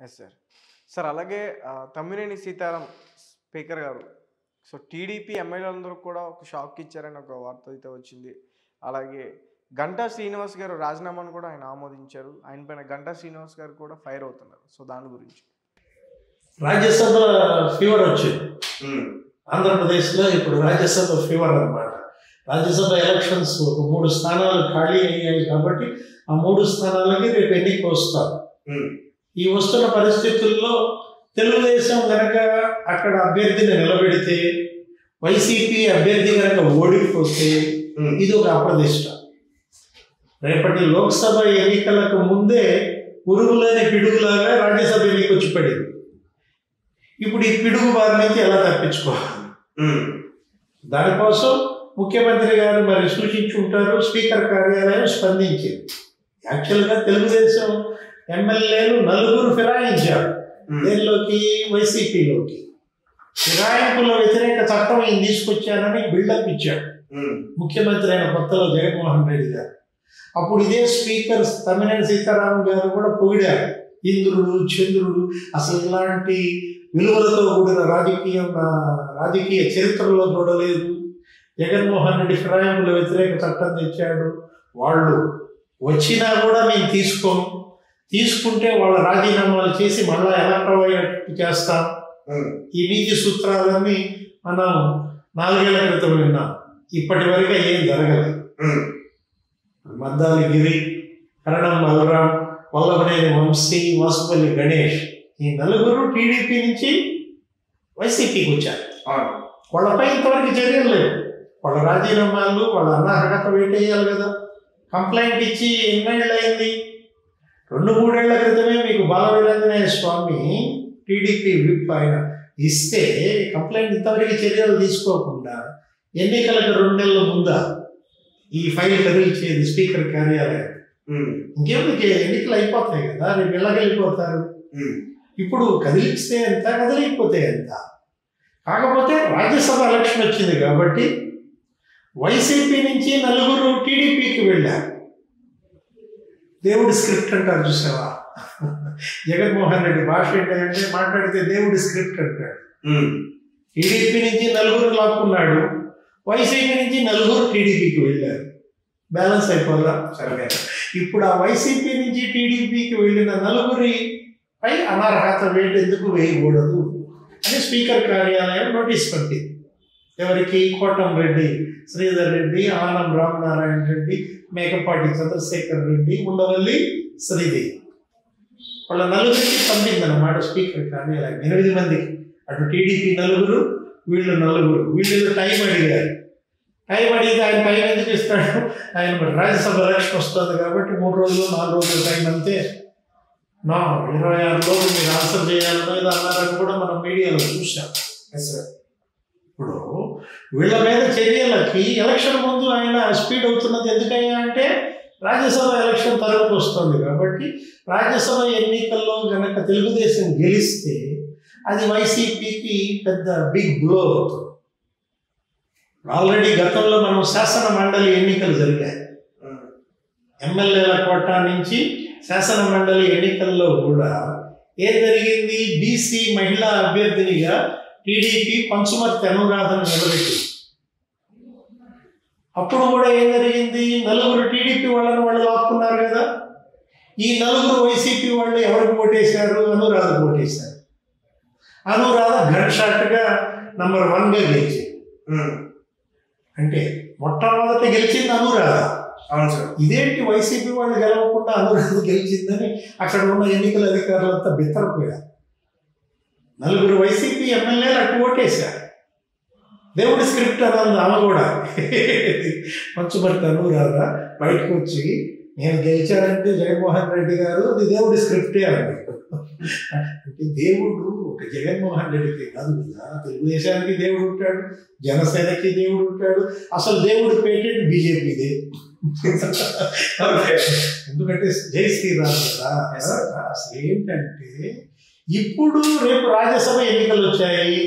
Yes sir. Sir అలాగే Tammineni Sitaram speaker గారు so TDP ఎమ్మెల్యేలందరూ కూడా ఒక షాక్ ఇచ్చారని ఒక వార్త అయితే వచ్చింది. అలాగే గంటా శ్రీనివాస్ గారు రాజీనామాను కూడా ఆయన ఆమోదించారు. ఆయన పైన గంటా శ్రీనివాస్ గారు కూడా ఫైర్ అవుతున్నారు. సో దాని గురించి రాజ్యసభ ఫీవర్ వచ్చింది ఆంధ్రప్రదేశ్లో. ఇప్పుడు రాజ్యసభ ఫీవర్ అన్నమాట. రాజ్యసభ ఎలక్షన్స్ ఒక 3 స్థానాలు ఖాళీ అయ్యాయి కాబట్టి ఆ 3 స్థానాలకి రేపు ఎన్నిక వస్తారు. ఈ వస్తున్న పరిస్థితుల్లో తెలుగుదేశం కనుక అక్కడ అభ్యర్థిని నిలబెడితే, వైసీపీ అభ్యర్థి కనుక ఓడిపోతే ఇది ఒక అప్రదిష్ట. రేపటి లోక్సభ ఎన్నికలకు ముందే ఉరుగులేని పిడుగులాగా రాజ్యసభ ఎన్నిక వచ్చి పడింది. ఇప్పుడు ఈ పిడుగు బారి నుంచి ఎలా తప్పించుకోవాలి? దానికోసం ముఖ్యమంత్రి గారు మరి సూచించి ఉంటారు. స్పీకర్ కార్యాలయం స్పందించింది. యాక్చువల్గా తెలుగుదేశం ఎమ్మెల్యేలు 4 ఫిరాయించారు. దేనిలోకి? వైసీపీలోకి. ఫిరాయింపుల వ్యతిరేక చట్టం ఈయన తీసుకొచ్చానని బిల్డప్ ఇచ్చాడు ముఖ్యమంత్రి అయిన కొత్తలో జగన్మోహన్ రెడ్డి గారు. అప్పుడు ఇదే స్పీకర్ తమ్మినేని సీతారాం గారు కూడా పొగిడారు. ఇంద్రుడు చంద్రుడు, అసలు ఇలాంటి విలువలతో కూడిన రాజకీయ చరిత్రలో చూడలేదు. జగన్మోహన్ రెడ్డి ఫిరాయింపుల వ్యతిరేక చట్టం తెచ్చాడు. వాళ్ళు వచ్చినా కూడా మేము తీసుకోము, తీసుకుంటే వాళ్ళ రాజీనామాలు చేసి మళ్ళా ఎలక్ట్రో చేస్తాం. ఈ నీతి సూత్రాలన్నీ మనం 4 ఏళ్ల క్రితం విన్నాం. ఇప్పటి వరకు ఏం జరగలేదు. మద్దాలి గిరి, కరణం బలరాం, వల్లభనేని వంశీ, వాసుపల్లి గణేష్, ఈ 4 టీడీపీ నుంచి వైసీపీకి వచ్చారు. వాళ్ళపై ఇంతవరకు చర్యలు లేవు. వాళ్ళ రాజీనామాలు, వాళ్ళ అనర్హత వేటేయాలి కదా. కంప్లైంట్ ఇచ్చి ఎన్నేళ్ళు అయింది? 2-3 ఏళ్ల క్రితమే మీకు బాలవీరాంజనేయ స్వామి టీడీపీ విప్ ఆయన ఇస్తే కంప్లైంట్ ఇంతవరకు చర్యలు తీసుకోకుండా ఎన్నికలకు 2 నెలల ముందా ఈ ఫైల్ కదిలించేది స్పీకర్ కార్యాలయం. ఇంకేమిటి, ఎన్నికలు అయిపోతాయి కదా, రేపు వెళ్ళగలిగిపోతారు. ఇప్పుడు కదిలిస్తే ఎంత, కదిలిపోతే ఎంత. కాకపోతే రాజ్యసభ ఎలక్షన్ వచ్చింది కాబట్టి వైసీపీ నుంచి 4 టీడీపీకి వెళ్ళారు. దేవుడి స్క్రిప్ట్ అంటారు చూసావా? జగన్మోహన్ రెడ్డి భాష ఏంటంటే మాట్లాడితే దేవుడి స్క్రిప్ట్ అంటాడు. టీడీపీ నుంచి 4 లాక్కున్నాడు, వైసీపీ నుంచి 4 టీడీపీకి వెళ్ళారు. బ్యాలెన్స్ అయిపోదా? సరే. ఇప్పుడు ఆ వైసీపీ నుంచి టీడీపీకి వెళ్ళిన 4పై అనర్హత వేటు ఎందుకు వేయకూడదు అని స్పీకర్ కార్యాలయం నోటీస్ పంపింది. ఎవరికి? కోటంరెడ్డి శ్రీధర్ రెడ్డి, ఆనం రామనారాయణ రెడ్డి, మేకపాటి చంద్రశేఖర్ రెడ్డి, ఉండవల్లి శ్రీదేవి, వాళ్ళ 4కి పంపిందన్నమాట స్పీకర్ కార్యాలయం. 8 మందికి. అటు టీడీపీ 4, వీళ్ళు 4. వీళ్ళు టైం అడిగారు. టైం అడిగితే ఆయన టైం ఎందుకు ఇస్తాడు? ఆయన రాజ్యసభ ఎలక్షన్ వస్తుంది కాబట్టి 3 రోజులు 4 రోజులు టైం అంతే. 26 రోజులు మీరు ఆన్సర్ చేయాలనో ఏదో అన్నారని కూడా మనం మీడియాలో చూసాం. ఇప్పుడు వీళ్ళ మీద చర్యలకి ఎలక్షన్ ముందు ఆయన స్పీడ్ అవుతున్నది ఎందుకయ్యా అంటే రాజ్యసభ ఎలక్షన్ తరుపుకు వస్తుంది కాబట్టి. రాజ్యసభ ఎన్నికల్లో కనుక తెలుగుదేశం గెలిస్తే అది వైసీపీకి పెద్ద బిగ్ బ్లో అవుతుంది. ఆల్రెడీ గతంలో మనం శాసన మండలి ఎన్నికలు జరిగాయి. ఎమ్మెల్యేల కోటా నుంచి శాసన మండలి ఎన్నికల్లో కూడా ఏం జరిగింది? బీసీ మహిళా అభ్యర్థినిగా టీడీపీ పంచుమర్తి అనురాధను నిలబెట్టింది. అప్పుడు కూడా ఏం జరిగింది? 4 టీడీపీ వాళ్ళని వాళ్ళు లాక్కున్నారు కదా. ఈ 4 వైసీపీ వాళ్ళు ఎవరికి ఓటేశారు? అనురాధకు ఓటేశారు. అనురాధ గన్ షాట్గా నంబర్ 1గా గెలిచింది. అంటే మొట్టమొదట గెలిచింది అనురాధ. అవును సార్. ఇదేంటి వైసీపీ వాళ్ళు గెలవకుండా అనురాధ గెలిచిందని అక్కడ ఉన్న ఎన్నికల అధికారులంతా బిత్తరపోయారు. 4 వైసీపీ ఎమ్మెల్యేలు అటు ఓటేశారు. దేవుడి స్క్రిప్ట్ అన్నది ఆమె కూడా. పంచుమర్తి అనురాధ బయటకు వచ్చి నేను గెలిచానంటే జగన్మోహన్ రెడ్డి గారు అది దేవుడి స్క్రిప్టే అన్నాడు. అంటే దేవుడు ఒక జగన్మోహన్ రెడ్డికి కాదు కదా, తెలుగుదేశానికి దేవుడు ఉంటాడు, జనసేనకి దేవుడు ఉంటాడు. అసలు దేవుడి పేటెంట్ బీజేపీదే. ఎందుకంటే జై శ్రీరామ్ కదా. అసలు ఏంటంటే ఇప్పుడు రేపు రాజ్యసభ ఎన్నికలు వచ్చాయి.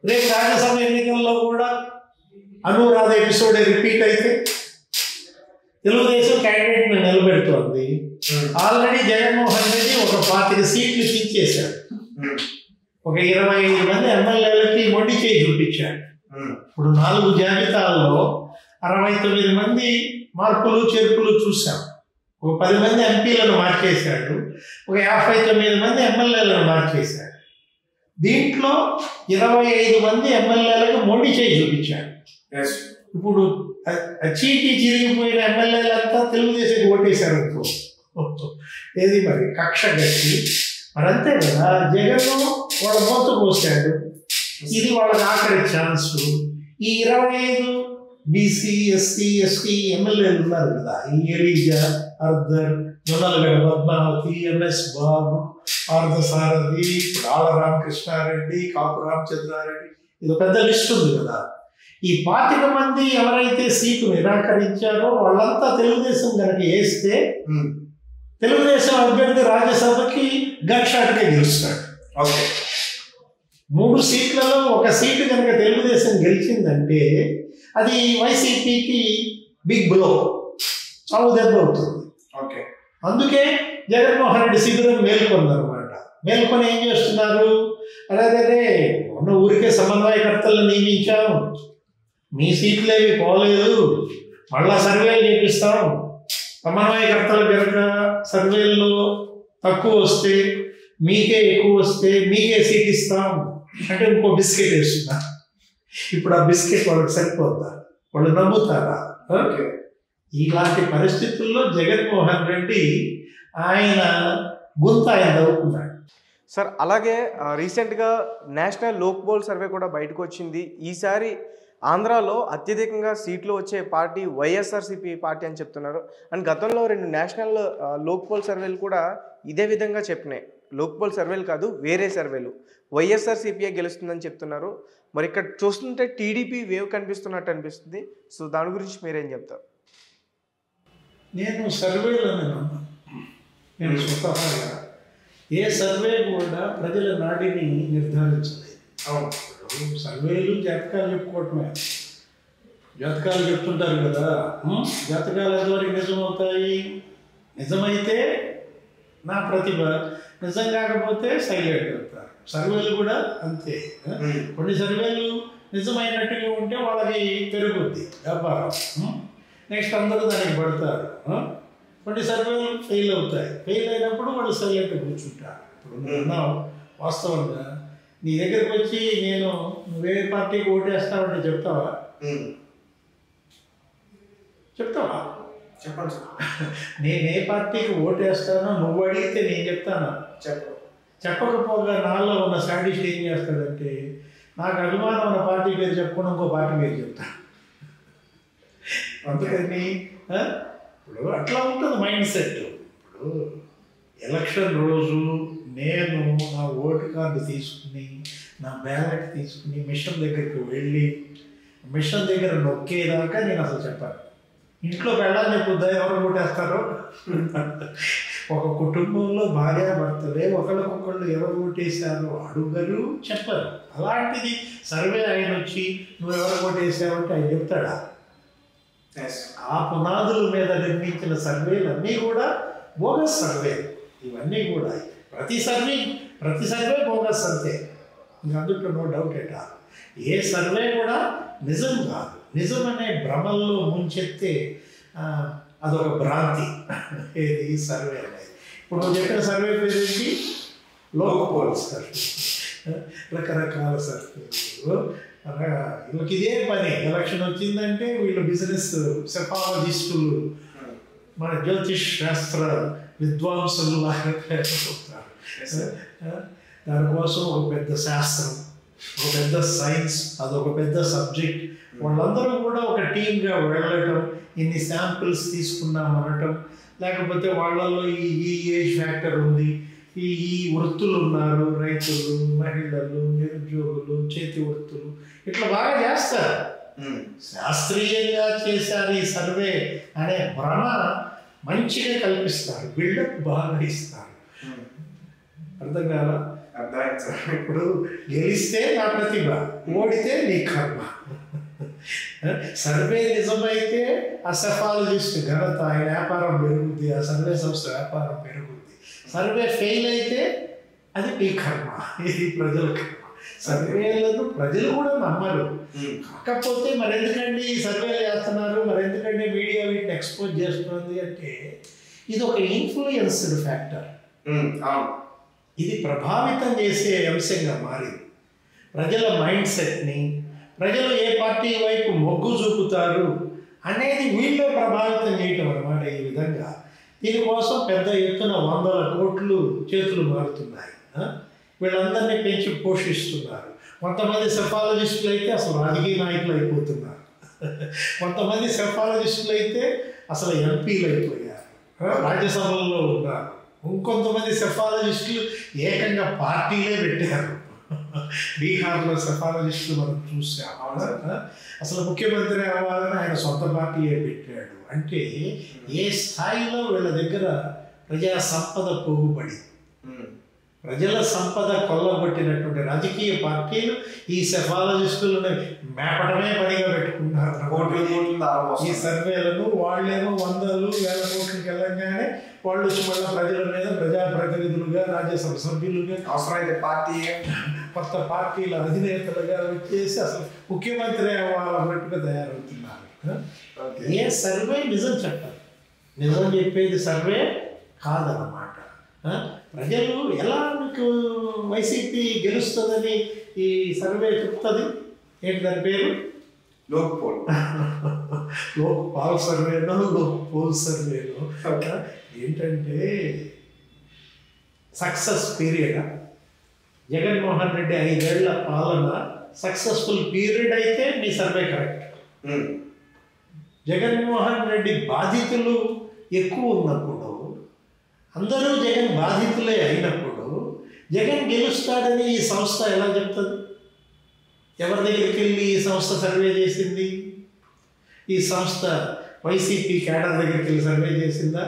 రేపు రాజ్యసభ ఎన్నికల్లో కూడా అనురాధ ఎపిసోడే రిపీట్ అయితే తెలుగుదేశం క్యాండిడేట్ని నిలబెడుతోంది. ఆల్రెడీ జగన్మోహన్ రెడ్డి ఒక 25 సీట్లు ఇచ్చేశాడు. ఒక 25 మంది ఎమ్మెల్యేలకి మొండి చేయి చూపించాడు. ఇప్పుడు 4 జాబితాల్లో 69 మంది మార్పులు చేర్పులు చూసాం. ఒక 10 మంది ఎంపీలను మార్చేశాడు. ఒక 59 మంది ఎమ్మెల్యేలను మార్చేశాడు. దీంట్లో 25 మంది ఎమ్మెల్యేలకు మొండి చేయి చూపించాడు. ఇప్పుడు చీటీ చిరిగిపోయిన ఎమ్మెల్యేలంతా తెలుగుదేశం ఓటేశారు అనుకో. ఏది మరి కక్ష గట్టి మరి అంతే కదా. జగన్ వాళ్ళ మోతు పోసాడు. ఇది వాళ్ళకి ఆఖరి ఛాన్స్. ఈ 25 బీసీ ఎస్సీ ఎస్టీ ఎమ్మెల్యేలు ఉన్నారు కదా, ఈ ఎలీజా, అర్ధర్, జొన్నలగడ్డ పద్మావతి, ఎంఎస్ బాబు, పార్థసారథి, ఇప్పుడు ఆళ్ళ రామకృష్ణారెడ్డి, కాపు రామచంద్రారెడ్డి, ఇది పెద్ద లిస్ట్ ఉంది కదా. ఈ 25 మంది ఎవరైతే సీటు నిరాకరించారో వాళ్ళంతా తెలుగుదేశం కనుక వేస్తే తెలుగుదేశం అభ్యర్థి రాజ్యసభకి గన్ షాట్గా గెలుస్తాడు. ఓకే, 3 సీట్లలో 1 సీటు కనుక తెలుగుదేశం గెలిచిందంటే అది వైసీపీకి బిగ్ బ్లో, చావు దెబ్బ అవుతుంది. ఓకే, అందుకే జగన్మోహన్ రెడ్డి శిబిరం మేల్కొందనమాట. మేల్కొని ఏం చేస్తున్నారు, అదే ఉన్న ఊరికే సమన్వయకర్తలను నియమించాం, మీ సీట్లేవి పోలేదు, మళ్ళా సర్వేలు చేపిస్తాం, సమన్వయకర్తలు కనుక సర్వేల్లో తక్కువ వస్తే మీకే ఎక్కువ వస్తే మీకే సీట్ ఇస్తాం అంటే ఇంకో బిస్కెట్ వేస్తున్నా. ఇప్పుడు ఆ బిస్కెట్ వాళ్ళకి సరిపోద్దా, వాళ్ళు నమ్ముతారా? ఓకే, ఇలాంటి పరిస్థితుల్లో జగన్మోహన్ రెడ్డి ఆయన తవ్వుకున్నాడు. సార్ అలాగే రీసెంట్గా నేషనల్ లోక్ పోల్ సర్వే కూడా బయటకు వచ్చింది. ఈసారి ఆంధ్రాలో అత్యధికంగా సీట్లు వచ్చే పార్టీ వైఎస్ఆర్సీపీ పార్టీ అని చెప్తున్నారు. అండ్ గతంలో 2 నేషనల్ లోక్ పోల్ సర్వేలు కూడా ఇదే విధంగా చెప్పినాయి. లోక్ పోల్ సర్వేలు కాదు, వేరే సర్వేలు వైఎస్ఆర్సీపీఏ గెలుస్తుందని చెప్తున్నారు. మరి ఇక్కడ చూస్తుంటే టీడీపీ వేవ్ కనిపిస్తున్నట్టు అనిపిస్తుంది. సో దాని గురించి మీరేం చెప్తారు? నేను సర్వేలను నేను స్వతహాగా ఏ సర్వే కూడా ప్రజల నాడిని నిర్ధారించలేదు. సర్వేలు జాతకాలు చెప్పుకోవటమే. జాతకాలు చెప్తుంటారు కదా, జాతకాలు ఎంతవరకు నిజమవుతాయి? నిజమైతే నా ప్రతిభ, నిజం కాకపోతే సైలెంట్ అవుతారు. సర్వేలు కూడా అంతే. కొన్ని సర్వేలు నిజమైనట్టుగా ఉంటే వాళ్ళకి పెరుగుద్ది వ్యాపారం, నెక్స్ట్ అందరూ దానికి పడతారు. కొన్ని సర్వేలు ఫెయిల్ అవుతాయి. ఫెయిల్ అయినప్పుడు వాళ్ళు సైలెంట్గా కూర్చుంటారు. ఇప్పుడు నువ్వు వాస్తవంగా నీ దగ్గరికి వచ్చి నేను నువ్వే పార్టీకి ఓటేస్తావంటే చెప్తావా? చెప్తావా? చెప్పండి సార్. నేను ఏ పార్టీకి ఓటేస్తానో నువ్వు అడిగితే నేను చెప్తానా? చెప్పకపోగా నాలో ఉన్న సాడిస్ట్ ఏం చేస్తాడంటే నాకు అభిమానం ఉన్న పార్టీ పేరు చెప్పకుండా ఇంకో పార్టీ పేరు చెప్తా. అందుకని ఇప్పుడు అట్లా ఉంటుంది మైండ్ సెట్. ఇప్పుడు ఎలక్షన్ రోజు నేను నా ఓటు కార్డు తీసుకుని నా బ్యాలెట్ తీసుకుని మిషన్ దగ్గరికి వెళ్ళి మిషన్ దగ్గర నొక్కేదాకా నేను అసలు చెప్పాను. ఇంట్లో వెళ్ళాలని చెప్పుద్దా ఎవరు ఓటేస్తారో? ఒక కుటుంబంలో భార్యాభర్తలే ఒకరికొకళ్ళు ఎవరు ఓటేశారో అడుగరు, చెప్పరు. అలాంటిది సర్వే ఆయన వచ్చి నువ్వు ఎవరు ఓటేసావంటే ఆయన చెప్తాడా? ఆ పునాదుల మీద నిర్మించిన సర్వేలు అన్నీ కూడా బోగస్ సర్వే. ఇవన్నీ కూడా ప్రతి సర్వే బోగస్ అంతే, అందులో నో డౌట్ ఎట్ ఆల్. ఏ సర్వే కూడా నిజం కాదు. నిజం అనే భ్రమల్లో ముంచెత్తే అదొక భ్రాంతి. ఏది సర్వే అనేది. ఇప్పుడు నువ్వు చెప్పిన సర్వే పేరు ఏంటి? Lok pole survey. రకరకాల సర్వేలు వీళ్ళకి ఇదే పని. ఎలక్షన్ వచ్చిందంటే వీళ్ళు బిజినెస్ సెఫాలజిస్టులు, మన జ్యోతిష్ శాస్త్ర విద్వాంసులు లాగా తయారవుతారు. దానికోసం ఒక పెద్ద శాస్త్రం, ఒక పెద్ద సైన్స్, అదొక పెద్ద సబ్జెక్ట్. వాళ్ళందరూ కూడా ఒక టీమ్గా వెళ్ళటం, ఇన్ని శాంపిల్స్ తీసుకున్నామనటం, లేకపోతే వాళ్ళల్లో ఈ ఏజ్ ఫ్యాక్టర్ ఉంది, ఈ వృత్తులు ఉన్నారు, రైతులు, మహిళలు, నిరుద్యోగులు, చేతి వృత్తులు, ఇట్లా బాగా చేస్తారు. శాస్త్రీయంగా చేశారు ఈ సర్వే అనే భ్రమ మంచిగా కల్పిస్తారు, బిల్డప్ బాగా ఇస్తారు. అర్థం కాదా? ఇప్పుడు గెలిస్తే నా ప్రతిభ, ఓడితే నీ కర్మ. సర్వే నిజమైతే ఆ సెఫాలజిస్ట్ ఘనత, ఆయన వ్యాపారం పెరుగుద్ది, ఆ సర్వే సంస్థ వ్యాపారం పెరుగుద్ది. సర్వే ఫెయిల్ అయితే అది మీ కర్మ, ఇది ప్రజల కర్మ. సర్వేలను ప్రజలు కూడా నమ్మరు. కాకపోతే మరెందుకండి సర్వేలు చేస్తున్నారు, మరెందుకండి మీడియా వీటిని ఎక్స్పోజ్ చేస్తుంది అంటే ఇది ఒక ఇన్ఫ్లుయెన్స్డ్ ఫ్యాక్టర్. ఇది ప్రభావితం చేసే అంశంగా మారింది. ప్రజల మైండ్ సెట్ని, ప్రజలు ఏ పార్టీ వైపు మొగ్గు చూపుతారు అనేది వీళ్ళే ప్రభావితం చేయటం అన్నమాట. ఈ విధంగా దీనికోసం పెద్ద ఎత్తున 100 కోట్లు చేతులు మారుతున్నాయి. వీళ్ళందరినీ పెంచి పోషిస్తున్నారు. కొంతమంది సెఫాలజిస్టులు అయితే అసలు రాజకీయ నాయకులు అయిపోతున్నారు. కొంతమంది సెఫాలజిస్టులు అయితే అసలు ఎంపీలు అయిపోయారు, రాజ్యసభల్లో ఉన్నారు. ఇంకొంతమంది సెఫాలజిస్టులు ఏకంగా పార్టీలే పెట్టారు. బీహార్లో సెఫాలజిస్టులు మనం చూసాం. అసలు ముఖ్యమంత్రి అవ్వాలని ఆయన సొంత పార్టీయే పెట్టాడు. అంటే ఏ స్థాయిలో వీళ్ళ దగ్గర ప్రజా సంపద పోగుపడి, ప్రజల సంపద కొల్లగొట్టినటువంటి రాజకీయ పార్టీలు ఈ సెఫాలజిస్టులను మేపడమే పనిగా పెట్టుకున్నారు. ఈ సర్వేలను వాళ్ళేమో 100,000 కోట్లకి వెళ్ళంగానే వాళ్ళు వచ్చి మళ్ళీ ప్రజల మీద ప్రజాప్రతినిధులుగా, రాజ్యసభ సభ్యులుగా, అవసరమైతే పార్టీ కొత్త పార్టీల అధినేతలుగా వచ్చేసి అసలు ముఖ్యమంత్రి అవ్వాలన్నట్టుగా తయారవుతున్నారు. ఏ సర్వే నిజం చెప్పాలి, నిజం చెప్పేది సర్వే కాదన్నమాట. ప్రజలు ఎలా మీకు వైసీపీ గెలుస్తుందని ఈ సర్వే చెప్తుంది? ఏంటి దాని పేరు? లోక్ పాల్ సర్వేనో లోక్ పోల్ సర్వేనో. ఏంటంటే సక్సెస్ పీరియడ్, జగన్మోహన్ రెడ్డి 5 ఏళ్ల పాలన సక్సెస్ఫుల్ పీరియడ్ అయితే మీ సర్వే కరెక్ట్. జగన్మోహన్ రెడ్డి బాధితులు ఎక్కువ ఉన్నప్పుడు, అందరూ జగన్ బాధితులే అయినప్పుడు జగన్ గెలుస్తాడని ఈ సంస్థ ఎలా చెప్తుంది? ఎవరి దగ్గరికి వెళ్ళి ఈ సంస్థ సర్వే చేసింది? ఈ సంస్థ వైసీపీ కేడర్ దగ్గరికి వెళ్ళి సర్వే చేసిందా?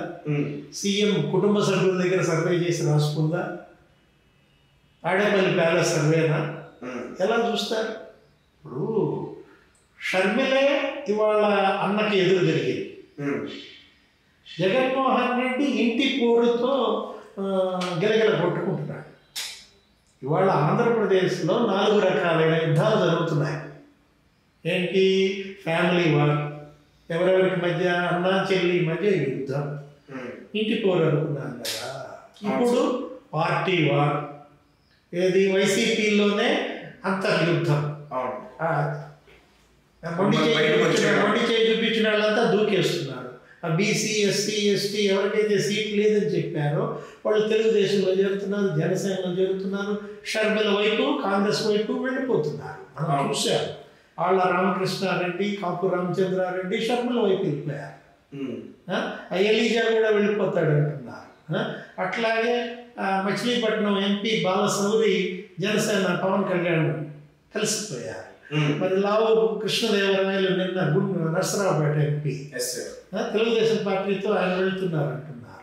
సీఎం కుటుంబ సభ్యుల దగ్గర సర్వే చేసి రాసుకుందా? తాడేపల్లి ప్యాలెస్ సర్వేనా? ఎలా చూస్తారు? ఇప్పుడు షర్మిలే ఇవాళ అన్నకి ఎదురు జరిగింది. జగన్మోహన్ రెడ్డి ఇంటి పోరుతో గిలగిల కొట్టుకుంటున్నాడు. ఇవాళ ఆంధ్రప్రదేశ్లో 4 రకాలైన యుద్ధాలు జరుగుతున్నాయి. ఏంటి? ఫ్యామిలీ వార్, ఎవరెవరికి మధ్య, అన్న చెల్లి మధ్య యుద్ధం, ఇంటి పోరు అనుకున్నాను కదా. ఇప్పుడు పార్టీ వార్, ఏది వైసీపీలోనే అంతర్యుద్ధం. మొండి చేయి చూపించిన వాళ్ళంతా దూకేస్తున్నారు. ఆ బీసీ, ఎస్సీ, ఎస్టీ ఎవరికైతే సీట్ లేదని చెప్పారో వాళ్ళు తెలుగుదేశంలో చేరుతున్నారు, జనసేనలో చేరుతున్నారు, షర్మిల వైపు, కాంగ్రెస్ వైపు వెళ్ళిపోతున్నారు. మనం చూశారు. వాళ్ళ రామకృష్ణారెడ్డి, కాపు రామచంద్రారెడ్డి షర్మిల వైపు వెళ్ళిపోయారు. ఎలీజా కూడా వెళ్ళిపోతాడు అంటున్నారు. అట్లాగే మచిలీపట్నం ఎంపీ బాలశౌరి జనసేన పవన్ కళ్యాణ్ కలిసిపోయారు. మరి లావు కృష్ణదేవరాయలు నిన్న నర్సరావుపేట ఎంపీ తెలుగుదేశం పార్టీతో ఆయన వెళ్తున్నారు అంటున్నారు.